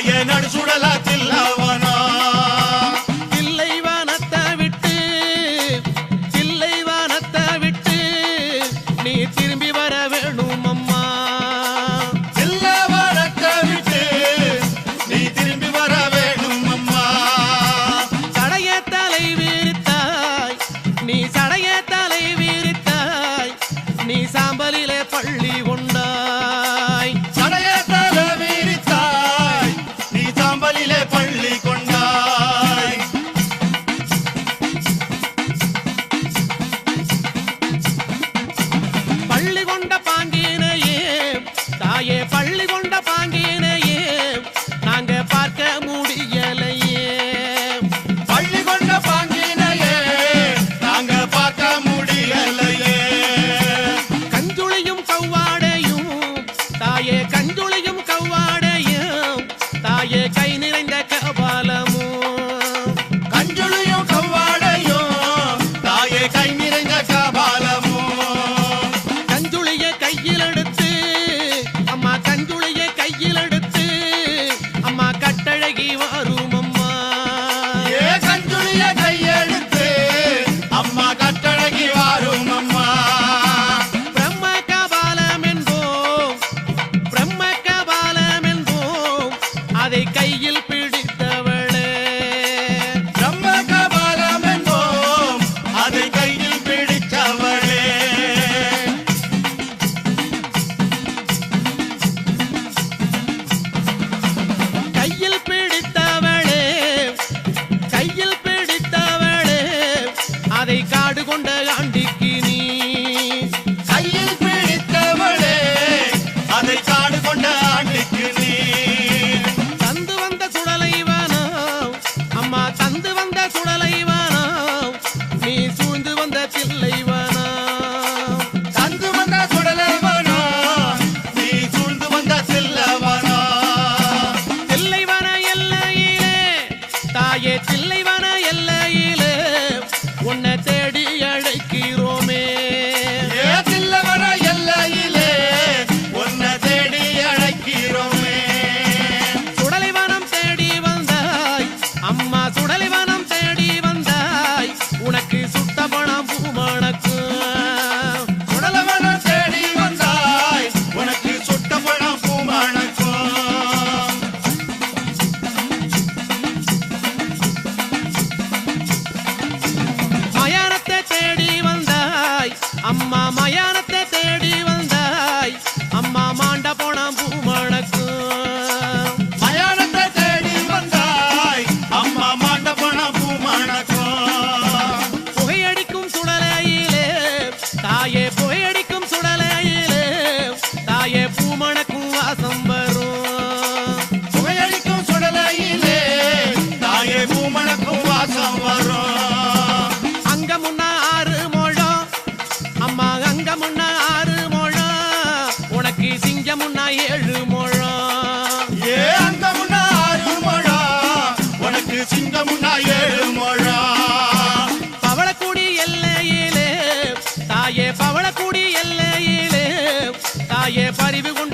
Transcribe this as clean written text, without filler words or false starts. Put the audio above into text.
தாயே நடுசுடலா தில்லவனா தில்லைவனத்தை விட்டு நீ திரும்பி வர வேணும் அம்மா. தில்லவனத்தை விட்டு நீ திரும்பி வர வேணும் அம்மா. சடைய தலை விரித்தாய் நீ சாம்பலிலே பள்ளி கொண்டாய். சடைய தலை விரித்தாய் நீ சாம்பலிலே பள்ளி கொண்டாய். பள்ளி கொண்ட பாங்கினையே தாயே பள்ளி கொண்ட பாங்கினையே நாங்க பார்க்க முடியலையே. பள்ளி கொண்ட பாங்கினையே நாங்க பார்க்க முடியலையே. கஞ்சுளியும் கவ்வாடையும் தாயே கஞ்சுளியும் கவ்வாடையும் தாயே கை நிறைந்த கபாலமும். கஞ்சுளியும் கவ்வாடையும் தாயே கை நிறைந்த கபாலமும். கஞ்சுளிய கையில் எடுத்து அம்மா கஞ்சுளிய கையில் எடுத்து அம்மா கட்டழகி வரும் அம்மா. ஏ கஞ்சுளிய கையெடுத்து அம்மா கட்டழகி வாரும் அம்மா. பிரம்ம கபாலம் என்போம் அதை கையில் பிடித்தவளே. பிரம்ம கபாலம் என்போம் அதை கையில் பிடித்தவளே. கையில் பிடித்தவளே அதை காடு கொண்ட ஆண்டிக்கு நீ. கையில் பிடித்தவளே அதை காடு கொண்ட ஆண்டிக்கு நீ. தந்து வந்த சுடலைவானோ அம்மா தந்து வந்த சுடலைவானோ நீ சூழ்ந்து வந்த தில்லைவானோ. தந்து வந்த சுடலைவனோ நீ சூழ்ந்து வந்த தில்லவனோ. தில்லைவன எல்லையிலே தாயே தில்லைவன எல்லையிலே உன்னை தேடி அழைக்கிறோமே. ஏ தில்லவன எல்லையிலே உன்னை தேடி அழைக்கிறோமே. சுடலைவனம் தேடி வந்தாய் அம்மா சுடலைவனம் தேடி வந்தாய் உனக்கு சுட்ட பணம் பூமணக்கும். சுடலைவனம் தேடி வந்தாய் உனக்கு சுட்ட பழம் பூமணக்கும். மயானத்தை தேடி வந்தாய் அம்மா மயானத்தை தேடி வந்தாய் அம்மா மாண்ட போனாம் பூமணக்கும். மயானத்தை தேடி வந்தாய் அம்மா மாண்ட பணம் பூமணக்கும். புகையடிக்கும் சுடலையிலே தாயே புகையடிக்கும் சுடலையிலே தாயே பூமணக்கும் வாசம் வரும். புகையடிக்கும் சுடலையிலே தாயே பூமணக்கும் வாசம் வரும். அங்க முன்ன 6 முழம் அம்மா அங்க முன்ன 6 முழம் உனக்கு சிங்க முன்ன 7 முழம். ஏ அங்க முன்னா 6 முழம் உனக்கு சிங்க முன்னா 7 முழம். பவளக்குடி எல்லையிலே தாயே பவளக்குடி எல்லையிலே தாயே பறிவு கொண்டு